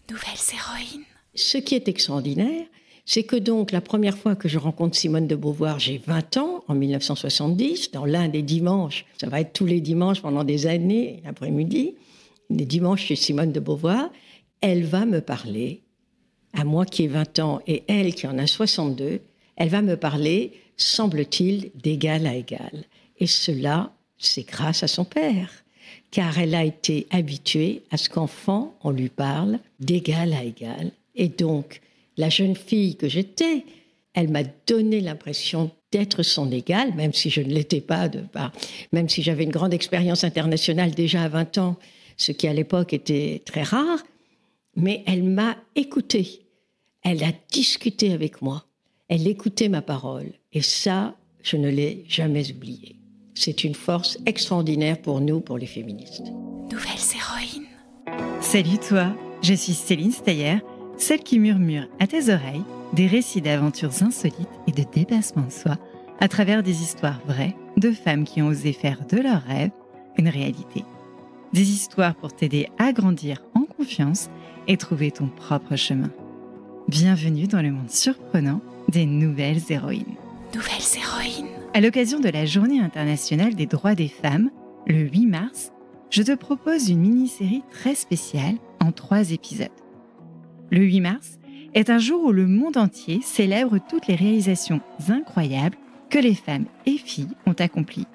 Nouvelles héroïnes. Ce qui est extraordinaire, c'est que donc la première fois que je rencontre Simone de Beauvoir, j'ai 20 ans, en 1970, dans l'un des dimanches, ça va être tous les dimanches pendant des années, l'après-midi, les dimanches chez Simone de Beauvoir, elle va me parler, à moi qui ai 20 ans et elle qui en a 62, elle va me parler, semble-t-il, d'égal à égal. Et cela, c'est grâce à son père, car elle a été habituée à ce qu'enfant, on lui parle d'égal à égal. Et donc, la jeune fille que j'étais, elle m'a donné l'impression d'être son égale, même si je ne l'étais pas, même si j'avais une grande expérience internationale déjà à 20 ans, ce qui à l'époque était très rare, mais elle m'a écoutée. Elle a discuté avec moi. Elle écoutait ma parole. Et ça, je ne l'ai jamais oublié. C'est une force extraordinaire pour nous, pour les féministes. Nouvelles héroïnes. Salut toi, je suis Céline Steyer, celle qui murmure à tes oreilles des récits d'aventures insolites et de dépassement de soi à travers des histoires vraies de femmes qui ont osé faire de leurs rêves une réalité. Des histoires pour t'aider à grandir en confiance et trouver ton propre chemin. Bienvenue dans le monde surprenant des nouvelles héroïnes. Nouvelles héroïnes. À l'occasion de la Journée internationale des droits des femmes, le 8 mars, je te propose une mini-série très spéciale en 3 épisodes. Le 8 mars est un jour où le monde entier célèbre toutes les réalisations incroyables que les femmes et filles ont accomplies,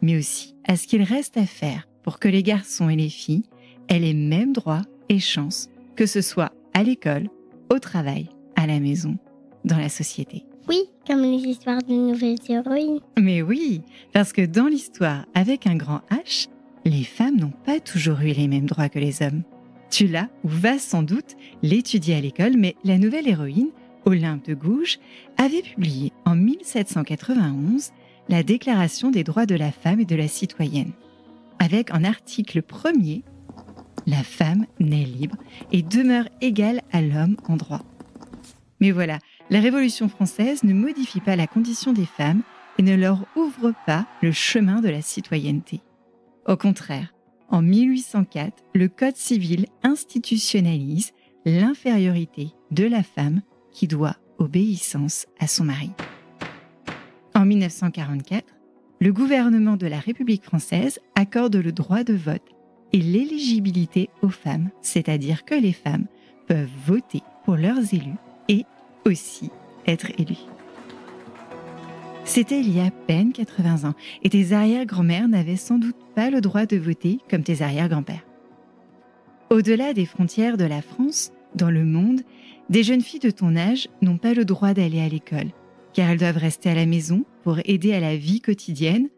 mais aussi à ce qu'il reste à faire pour que les garçons et les filles aient les mêmes droits et chances, que ce soit à l'école, au travail, à la maison, dans la société. Oui, comme les histoires de nouvelles héroïnes. Mais oui, parce que dans l'histoire avec un grand H, les femmes n'ont pas toujours eu les mêmes droits que les hommes. Tu l'as ou vas sans doute l'étudier à l'école, mais la nouvelle héroïne, Olympe de Gouges, avait publié en 1791 la Déclaration des droits de la femme et de la citoyenne. Avec en article premier, la femme naît libre et demeure égale à l'homme en droit. Mais voilà, la Révolution française ne modifie pas la condition des femmes et ne leur ouvre pas le chemin de la citoyenneté. Au contraire, en 1804, le Code civil institutionnalise l'infériorité de la femme qui doit obéissance à son mari. En 1944, le gouvernement de la République française accorde le droit de vote et l'éligibilité aux femmes, c'est-à-dire que les femmes peuvent voter pour leurs élus et aussi être élues. C'était il y a à peine 80 ans et tes arrière-grand-mères n'avaient sans doute pas le droit de voter comme tes arrière-grands-pères. Au-delà des frontières de la France, dans le monde, des jeunes filles de ton âge n'ont pas le droit d'aller à l'école, car elles doivent rester à la maison pour aider à la vie quotidienne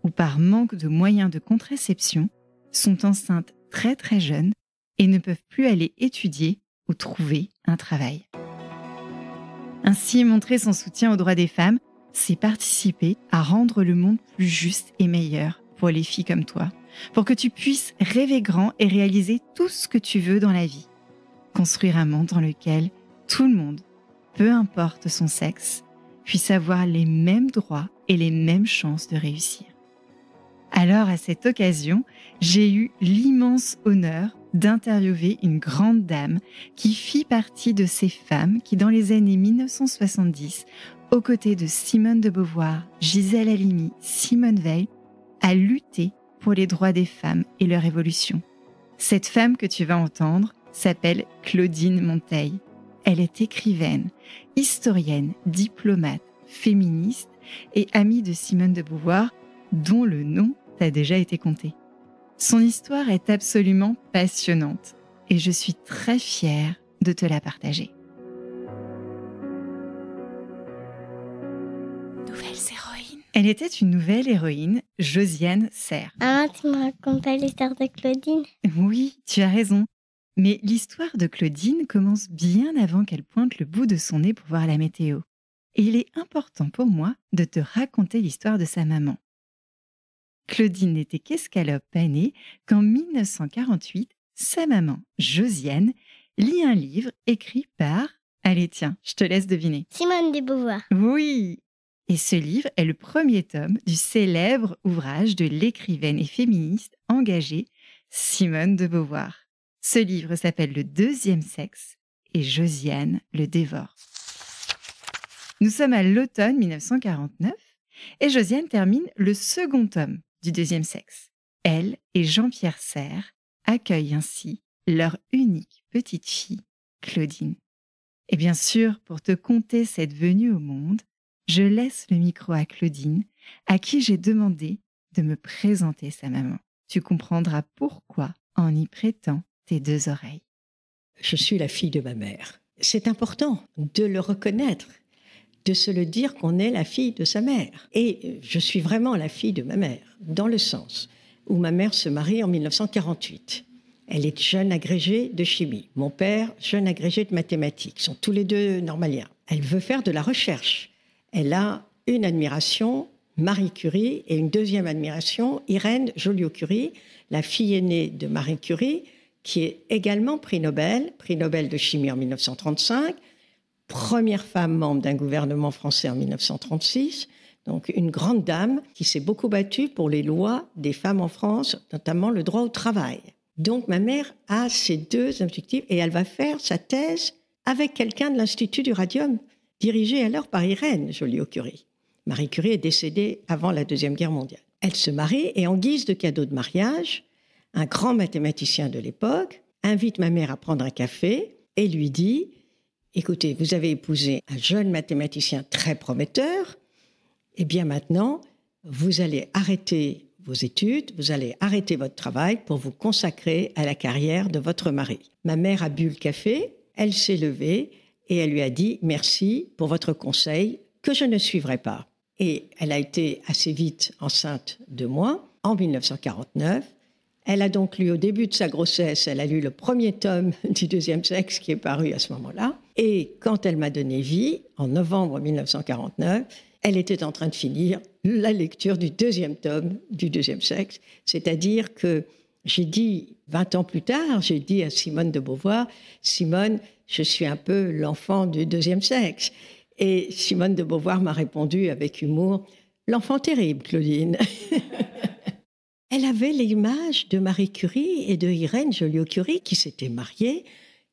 ou par manque de moyens de contraception, sont enceintes très très jeunes et ne peuvent plus aller étudier ou trouver un travail. Ainsi, montrer son soutien aux droits des femmes, c'est participer à rendre le monde plus juste et meilleur pour les filles comme toi, pour que tu puisses rêver grand et réaliser tout ce que tu veux dans la vie. Construire un monde dans lequel tout le monde, peu importe son sexe, puisse avoir les mêmes droits et les mêmes chances de réussir. Alors, à cette occasion, j'ai eu l'immense honneur d'interviewer une grande dame qui fit partie de ces femmes qui, dans les années 1970, aux côtés de Simone de Beauvoir, Gisèle Halimi, Simone Veil, a lutté pour les droits des femmes et leur évolution. Cette femme que tu vas entendre s'appelle Claudine Monteil. Elle est écrivaine, historienne, diplomate, féministe et amie de Simone de Beauvoir, dont le nom t'a déjà été conté. Son histoire est absolument passionnante et je suis très fière de te la partager. Nouvelles héroïnes. Elle était une nouvelle héroïne, Josiane Serre. Ah, tu me racontes pas l'histoire de Claudine? Oui, tu as raison. Mais l'histoire de Claudine commence bien avant qu'elle pointe le bout de son nez pour voir la météo. Et il est important pour moi de te raconter l'histoire de sa maman. Claudine n'était qu'escalope panée qu'en 1948, sa maman, Josiane, lit un livre écrit par... Allez tiens, je te laisse deviner. Simone de Beauvoir. Oui! Et ce livre est le premier tome du célèbre ouvrage de l'écrivaine et féministe engagée Simone de Beauvoir. Ce livre s'appelle Le deuxième sexe et Josiane le dévore. Nous sommes à l'automne 1949 et Josiane termine le second tome du deuxième sexe. Elle et Jean-Pierre Serre accueillent ainsi leur unique petite fille, Claudine. Et bien sûr, pour te conter cette venue au monde, je laisse le micro à Claudine, à qui j'ai demandé de me présenter sa maman. Tu comprendras pourquoi en y prêtant tes deux oreilles. Je suis la fille de ma mère. C'est important de le reconnaître, de se le dire qu'on est la fille de sa mère. Et je suis vraiment la fille de ma mère, dans le sens où ma mère se marie en 1948. Elle est jeune agrégée de chimie. Mon père, jeune agrégé de mathématiques. Ils sont tous les deux normaliens. Elle veut faire de la recherche. Elle a une admiration, Marie Curie, et une deuxième admiration, Irène Joliot-Curie, la fille aînée de Marie Curie, qui est également prix Nobel de chimie en 1935, première femme membre d'un gouvernement français en 1936, donc une grande dame qui s'est beaucoup battue pour les lois des femmes en France, notamment le droit au travail. Donc ma mère a ces deux objectifs et elle va faire sa thèse avec quelqu'un de l'Institut du Radium, dirigé alors par Irène Joliot-Curie. Marie Curie est décédée avant la Deuxième Guerre mondiale. Elle se marie et en guise de cadeau de mariage, un grand mathématicien de l'époque invite ma mère à prendre un café et lui dit « Écoutez, vous avez épousé un jeune mathématicien très prometteur, et bien maintenant, vous allez arrêter vos études, vous allez arrêter votre travail pour vous consacrer à la carrière de votre mari. » Ma mère a bu le café, elle s'est levée et elle lui a dit « Merci pour votre conseil que je ne suivrai pas. » Et elle a été assez vite enceinte de moi en 1949. Elle a donc lu au début de sa grossesse, elle a lu le premier tome du deuxième sexe qui est paru à ce moment-là. Et quand elle m'a donné vie, en novembre 1949, elle était en train de finir la lecture du deuxième tome du deuxième sexe. C'est-à-dire que j'ai dit, 20 ans plus tard, j'ai dit à Simone de Beauvoir, « Simone, je suis un peu l'enfant du deuxième sexe. » Et Simone de Beauvoir m'a répondu avec humour, « L'enfant terrible, Claudine. » Elle avait l'image de Marie Curie et de Irène Joliot-Curie qui s'étaient mariées,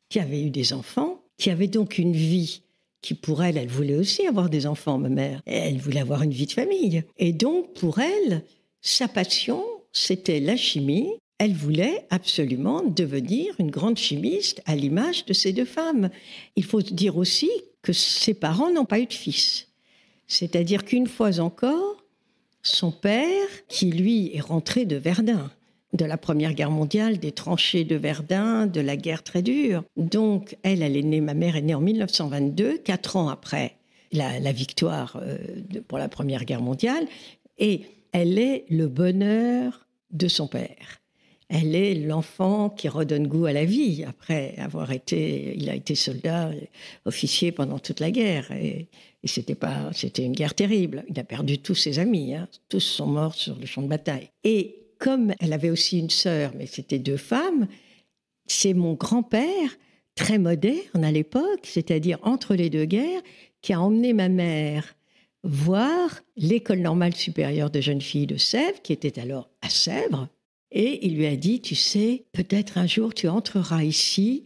qui avaient eu des enfants, qui avaient donc une vie qui, pour elle, elle voulait aussi avoir des enfants, ma mère. Elle voulait avoir une vie de famille. Et donc, pour elle, sa passion, c'était la chimie. Elle voulait absolument devenir une grande chimiste à l'image de ces deux femmes. Il faut dire aussi que ses parents n'ont pas eu de fils. C'est-à-dire qu'une fois encore, son père, qui lui est rentré de Verdun, de la Première Guerre mondiale, des tranchées de Verdun, de la guerre très dure. Donc, elle est née, ma mère est née en 1922, 4 ans après la victoire pour la Première Guerre mondiale, et elle est le bonheur de son père. Elle est l'enfant qui redonne goût à la vie après avoir il a été soldat, officier pendant toute la guerre. Et c'était une guerre terrible. Il a perdu tous ses amis, tous sont morts sur le champ de bataille. Et comme elle avait aussi une sœur, mais c'était 2 femmes, c'est mon grand-père, très moderne à l'époque, c'est-à-dire entre les 2 guerres, qui a emmené ma mère voir l'école normale supérieure de jeunes filles de Sèvres, qui était alors à Sèvres. Et il lui a dit, tu sais, peut-être un jour tu entreras ici,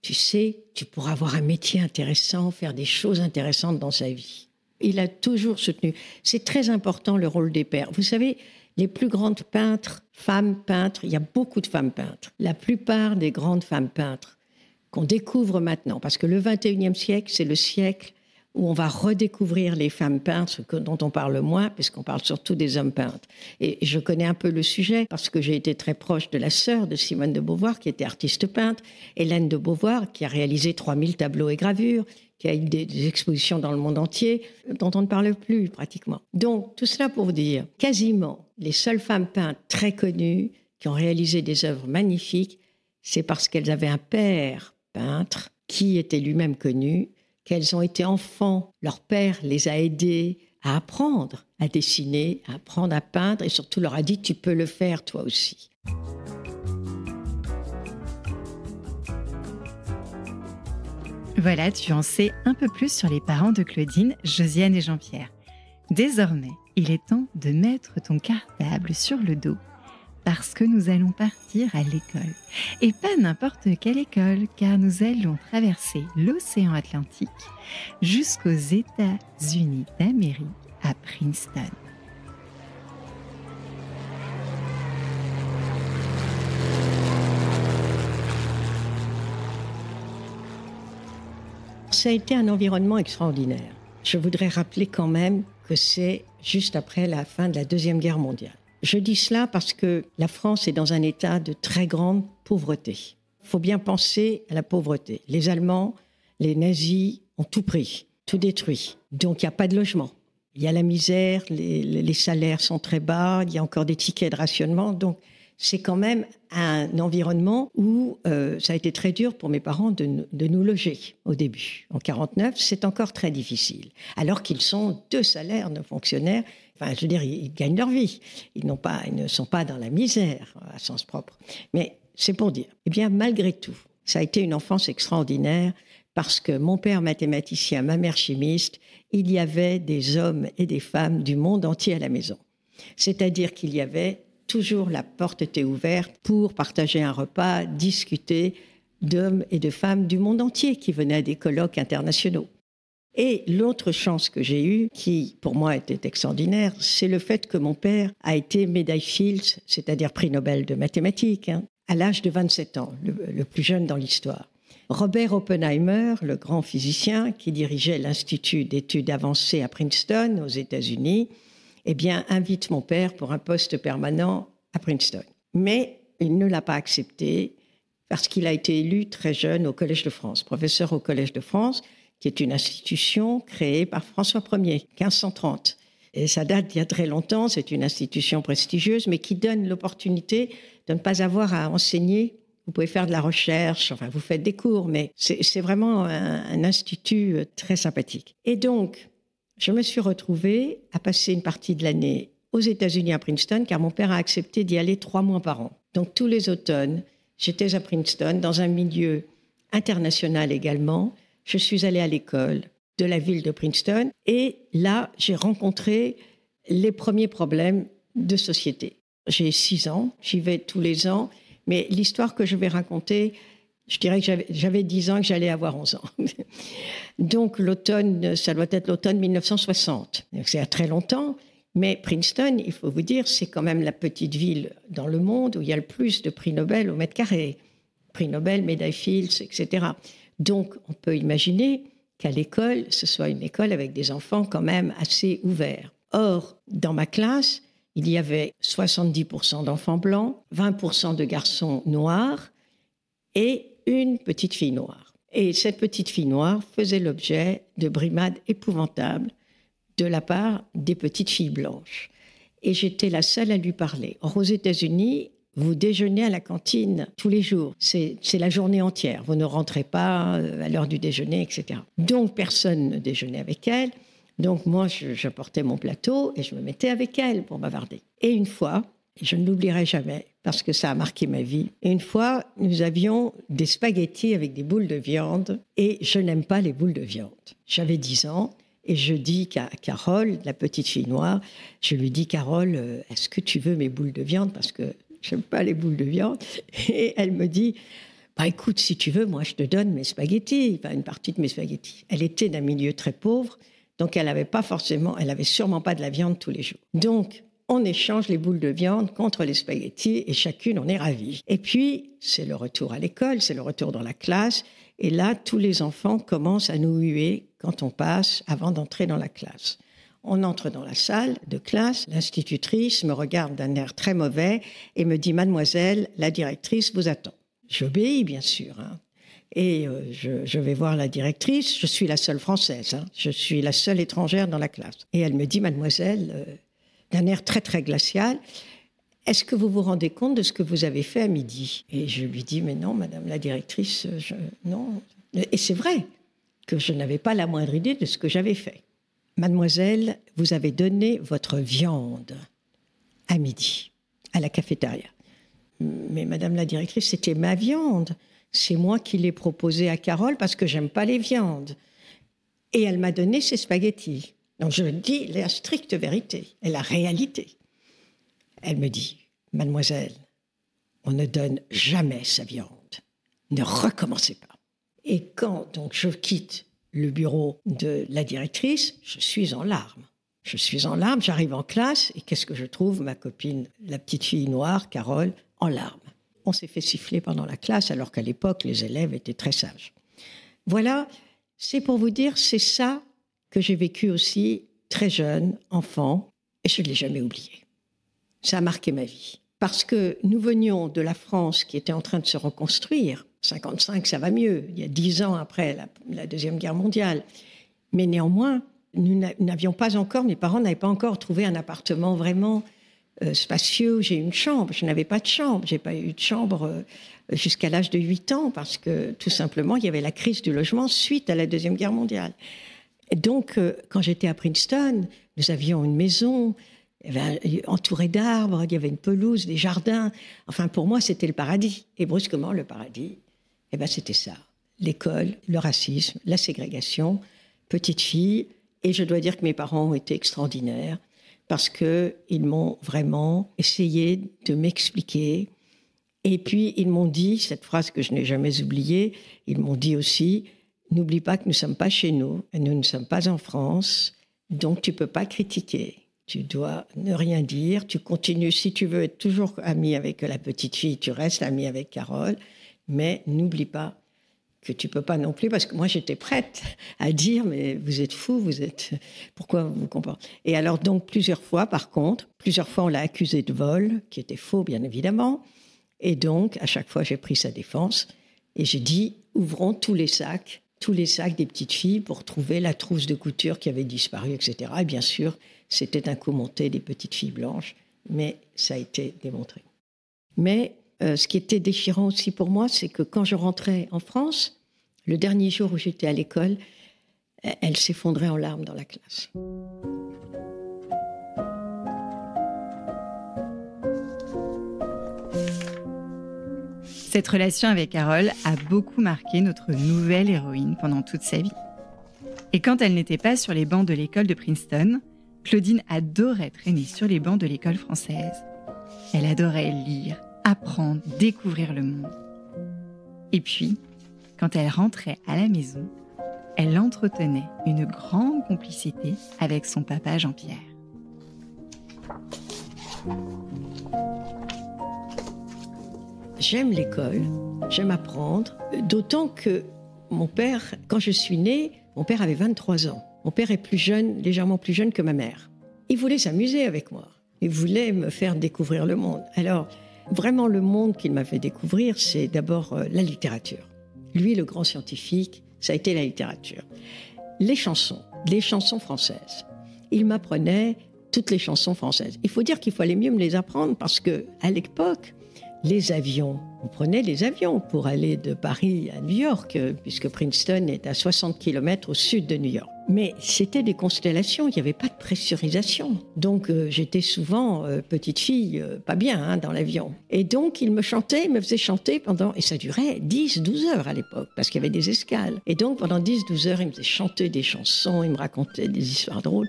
tu sais, tu pourras avoir un métier intéressant, faire des choses intéressantes dans sa vie. Il a toujours soutenu. C'est très important le rôle des pères. Vous savez, les plus grandes peintres, femmes peintres, il y a beaucoup de femmes peintres. La plupart des grandes femmes peintres qu'on découvre maintenant, parce que le 21e siècle, c'est le siècle où on va redécouvrir les femmes peintres, dont on parle moins, puisqu'on parle surtout des hommes peintres. Et je connais un peu le sujet, parce que j'ai été très proche de la sœur de Simone de Beauvoir, qui était artiste peintre, Hélène de Beauvoir, qui a réalisé 3000 tableaux et gravures, qui a eu des expositions dans le monde entier, dont on ne parle plus pratiquement. Donc, tout cela pour vous dire, quasiment les seules femmes peintres très connues, qui ont réalisé des œuvres magnifiques, c'est parce qu'elles avaient un père peintre, qui était lui-même connu, qu'elles ont été enfants, leur père les a aidées à apprendre à dessiner, à apprendre à peindre, et surtout leur a dit « tu peux le faire toi aussi ». Voilà, tu en sais un peu plus sur les parents de Claudine, Josiane et Jean-Pierre. Désormais, il est temps de mettre ton cartable sur le dos, parce que nous allons partir à l'école. Et pas n'importe quelle école, car nous allons traverser l'océan Atlantique jusqu'aux États-Unis d'Amérique, à Princeton. Ça a été un environnement extraordinaire. Je voudrais rappeler quand même que c'est juste après la fin de la Deuxième Guerre mondiale. Je dis cela parce que la France est dans un état de très grande pauvreté. Il faut bien penser à la pauvreté. Les Allemands, les nazis ont tout pris, tout détruit. Donc il n'y a pas de logement. Il y a la misère, les salaires sont très bas, il y a encore des tickets de rationnement. Donc c'est quand même un environnement où ça a été très dur pour mes parents de nous loger au début. En 1949, c'est encore très difficile. Alors qu'ils sont 2 salaires de fonctionnaires. Enfin, je veux dire, ils gagnent leur vie. Ils ne sont pas dans la misère, à sens propre. Mais c'est pour dire. Eh bien, malgré tout, ça a été une enfance extraordinaire parce que mon père mathématicien, ma mère chimiste, il y avait des hommes et des femmes du monde entier à la maison. C'est-à-dire qu'il y avait toujours la porte était ouverte pour partager un repas, discuter d'hommes et de femmes du monde entier qui venaient à des colloques internationaux. Et l'autre chance que j'ai eue, qui pour moi était extraordinaire, c'est le fait que mon père a été médaille Fields, c'est-à-dire prix Nobel de mathématiques, à l'âge de 27 ans, le plus jeune dans l'histoire. Robert Oppenheimer, le grand physicien qui dirigeait l'Institut d'études avancées à Princeton, aux États-Unis, eh bien, invite mon père pour un poste permanent à Princeton. Mais il ne l'a pas accepté parce qu'il a été élu très jeune au Collège de France, professeur au Collège de France, qui est une institution créée par François Ier, 1530. Et ça date d'il y a très longtemps, c'est une institution prestigieuse, mais qui donne l'opportunité de ne pas avoir à enseigner. Vous pouvez faire de la recherche, enfin, vous faites des cours, mais c'est vraiment un institut très sympathique. Et donc, je me suis retrouvée à passer une partie de l'année aux États-Unis à Princeton, car mon père a accepté d'y aller 3 mois par an. Donc tous les automnes, j'étais à Princeton, dans un milieu international également. Je suis allée à l'école de la ville de Princeton, et là, j'ai rencontré les premiers problèmes de société. J'ai 6 ans, j'y vais tous les ans, mais l'histoire que je vais raconter, je dirais que j'avais 10 ans et que j'allais avoir 11 ans. Donc l'automne, ça doit être l'automne 1960. Donc, c'est à très longtemps. Mais Princeton, il faut vous dire, c'est quand même la petite ville dans le monde où il y a le plus de prix Nobel au mètre carré. Prix Nobel, médaille Fields, etc. Donc on peut imaginer qu'à l'école, ce soit une école avec des enfants quand même assez ouverts. Or, dans ma classe, il y avait 70% d'enfants blancs, 20% de garçons noirs et une petite fille noire. Et cette petite fille noire faisait l'objet de brimades épouvantables de la part des petites filles blanches. Et j'étais la seule à lui parler. Or, aux États-Unis, vous déjeunez à la cantine tous les jours. C'est la journée entière. Vous ne rentrez pas à l'heure du déjeuner, etc. Donc, personne ne déjeunait avec elle. Donc, moi, j'apportais mon plateau et je me mettais avec elle pour bavarder. Et une fois, je ne l'oublierai jamais, parce que ça a marqué ma vie. Et une fois, nous avions des spaghettis avec des boules de viande, et je n'aime pas les boules de viande. J'avais 10 ans, et je dis qu'à Carole, la petite fille noire, je lui dis, Carole, est-ce que tu veux mes boules de viande? Parce que j'aime pas les boules de viande. Et elle me dit, bah écoute, si tu veux, moi je te donne mes spaghettis, enfin une partie de mes spaghettis. Elle était d'un milieu très pauvre, donc elle avait sûrement pas de la viande tous les jours. Donc, on échange les boules de viande contre les spaghettis et chacune en est ravie. Et puis, c'est le retour à l'école, c'est le retour dans la classe. Et là, tous les enfants commencent à nous huer quand on passe avant d'entrer dans la classe. On entre dans la salle de classe, l'institutrice me regarde d'un air très mauvais et me dit « Mademoiselle, la directrice vous attend ». J'obéis, bien sûr. Et je vais voir la directrice, je suis la seule française, je suis la seule étrangère dans la classe. Et elle me dit « Mademoiselle… » d'un air très, très glacial, « Est-ce que vous vous rendez compte de ce que vous avez fait à midi ?» Et je lui dis « Mais non, madame la directrice, non. » Et c'est vrai que je n'avais pas la moindre idée de ce que j'avais fait. « Mademoiselle, vous avez donné votre viande à midi, à la cafétéria. » Mais madame la directrice, c'était ma viande. C'est moi qui l'ai proposée à Carole parce que j'aime pas les viandes. Et elle m'a donné ses spaghettis. Donc je dis la stricte vérité et la réalité. Elle me dit, mademoiselle, on ne donne jamais sa viande. Ne recommencez pas. Et quand donc je quitte le bureau de la directrice, je suis en larmes. Je suis en larmes, j'arrive en classe et qu'est-ce que je trouve? Ma copine, la petite fille noire, Carole, en larmes. On s'est fait siffler pendant la classe alors qu'à l'époque, les élèves étaient très sages. Voilà, c'est pour vous dire, c'est ça que j'ai vécu aussi très jeune, enfant, et je ne l'ai jamais oublié. Ça a marqué ma vie. Parce que nous venions de la France qui était en train de se reconstruire. 55, ça va mieux, il y a 10 ans après la Deuxième Guerre mondiale. Mais néanmoins, nous n'avions pas encore, mes parents n'avaient pas encore trouvé un appartement vraiment spacieux. J'ai une chambre, je n'avais pas de chambre. Je n'ai pas eu de chambre jusqu'à l'âge de 8 ans parce que tout simplement, il y avait la crise du logement suite à la Deuxième Guerre mondiale. Et donc, quand j'étais à Princeton, nous avions une maison entourée d'arbres, il y avait une pelouse, des jardins. Enfin, pour moi, c'était le paradis. Et brusquement, le paradis, c'était ça. L'école, le racisme, la ségrégation, petite fille. Et je dois dire que mes parents ont été extraordinaires parce qu'ils m'ont vraiment essayé de m'expliquer. Et puis, ils m'ont dit, cette phrase que je n'ai jamais oubliée, ils m'ont dit aussi, n'oublie pas que nous ne sommes pas chez nous, nous ne sommes pas en France, donc tu ne peux pas critiquer. Tu dois ne rien dire, tu continues, si tu veux être toujours ami avec la petite fille, tu restes ami avec Carole, mais n'oublie pas que tu ne peux pas non plus, parce que moi j'étais prête à dire, mais vous êtes fous, pourquoi vous ne comprenez pas? Et alors donc plusieurs fois on l'a accusé de vol, qui était faux bien évidemment, et donc à chaque fois j'ai pris sa défense, et j'ai dit, ouvrons tous les sacs des petites filles pour trouver la trousse de couture qui avait disparu, etc. Et bien sûr, c'était un coup monté des petites filles blanches, mais ça a été démontré. Mais ce qui était déchirant aussi pour moi, c'est que quand je rentrais en France, le dernier jour où j'étais à l'école, elle s'effondrait en larmes dans la classe. Cette relation avec Carole a beaucoup marqué notre nouvelle héroïne pendant toute sa vie. Et quand elle n'était pas sur les bancs de l'école de Princeton, Claudine adorait traîner sur les bancs de l'école française. Elle adorait lire, apprendre, découvrir le monde. Et puis, quand elle rentrait à la maison, elle entretenait une grande complicité avec son papa Jean-Pierre. J'aime l'école, j'aime apprendre, d'autant que mon père, quand je suis née, mon père avait 23 ans. Mon père est plus jeune, légèrement plus jeune que ma mère. Il voulait s'amuser avec moi, il voulait me faire découvrir le monde. Alors, vraiment le monde qu'il m'a fait découvrir, c'est d'abord la littérature. Lui, le grand scientifique, ça a été la littérature. Les chansons françaises. Il m'apprenait toutes les chansons françaises. Il faut dire qu'il fallait mieux me les apprendre parce qu'à l'époque, les avions, on prenait les avions pour aller de Paris à New York, puisque Princeton est à 60 km au sud de New York. Mais c'était des constellations, il n'y avait pas de pressurisation. Donc j'étais souvent petite fille, pas bien dans l'avion. Et donc il me faisait chanter pendant, et ça durait 10-12 heures à l'époque, parce qu'il y avait des escales. Et donc pendant 10-12 heures, il me faisait chanter des chansons, il me racontait des histoires drôles.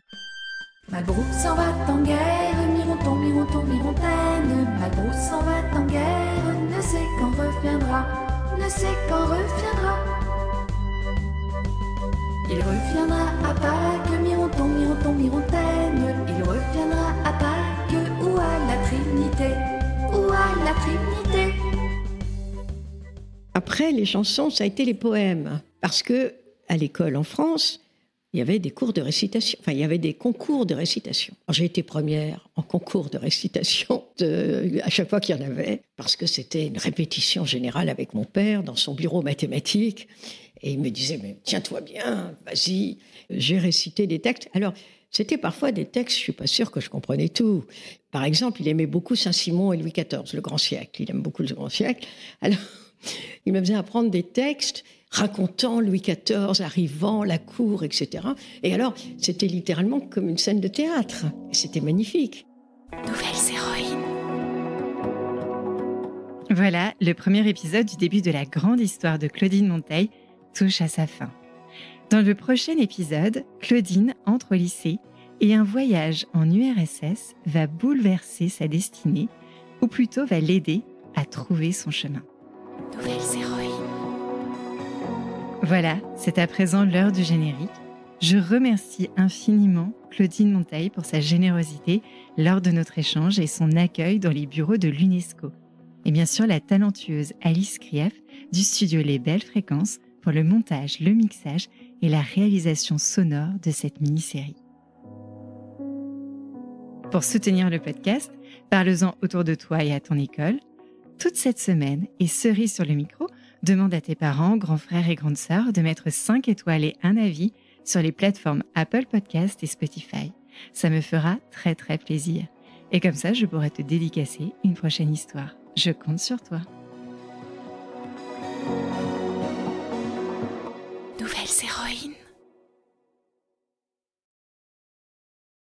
Malbrook s'en va en guerre, mironton, mironton, mirontaine. Malbrook s'en va en guerre, ne sait quand reviendra, ne sait quand reviendra. Il reviendra à Pâques, mironton, mironton, mirontaine. Il reviendra à Pâques ou à la Trinité, ou à la Trinité. Après, les chansons, ça a été les poèmes. Parce que à l'école en France, il y avait des cours de récitation, il y avait des concours de récitation. Alors, j'ai été première en concours de récitation à chaque fois qu'il y en avait, parce que c'était une répétition générale avec mon père dans son bureau mathématique. Et il me disait, mais tiens-toi bien, vas-y. J'ai récité des textes. Alors, c'était parfois des textes, je ne suis pas sûre que je comprenais tout. Par exemple, il aimait beaucoup Saint-Simon et Louis XIV, le grand siècle. Il aime beaucoup le grand siècle. Alors, il me faisait apprendre des textes racontant Louis XIV, arrivant, la cour, etc. Et alors, c'était littéralement comme une scène de théâtre. Et c'était magnifique. Nouvelles héroïnes. Voilà, le premier épisode du début de la grande histoire de Claudine Monteil touche à sa fin. Dans le prochain épisode, Claudine entre au lycée et un voyage en URSS va bouleverser sa destinée ou plutôt va l'aider à trouver son chemin. Nouvelles héroïnes. Voilà, c'est à présent l'heure du générique. Je remercie infiniment Claudine Monteil pour sa générosité lors de notre échange et son accueil dans les bureaux de l'UNESCO. Et bien sûr la talentueuse Alice Krief du studio Les Belles Fréquences pour le montage, le mixage et la réalisation sonore de cette mini-série. Pour soutenir le podcast, parle-en autour de toi et à ton école. Toute cette semaine, et cerise sur le micro, demande à tes parents, grands frères et grandes sœurs de mettre 5 étoiles et un avis sur les plateformes Apple Podcasts et Spotify. Ça me fera très très plaisir. Et comme ça, je pourrai te dédicacer une prochaine histoire. Je compte sur toi.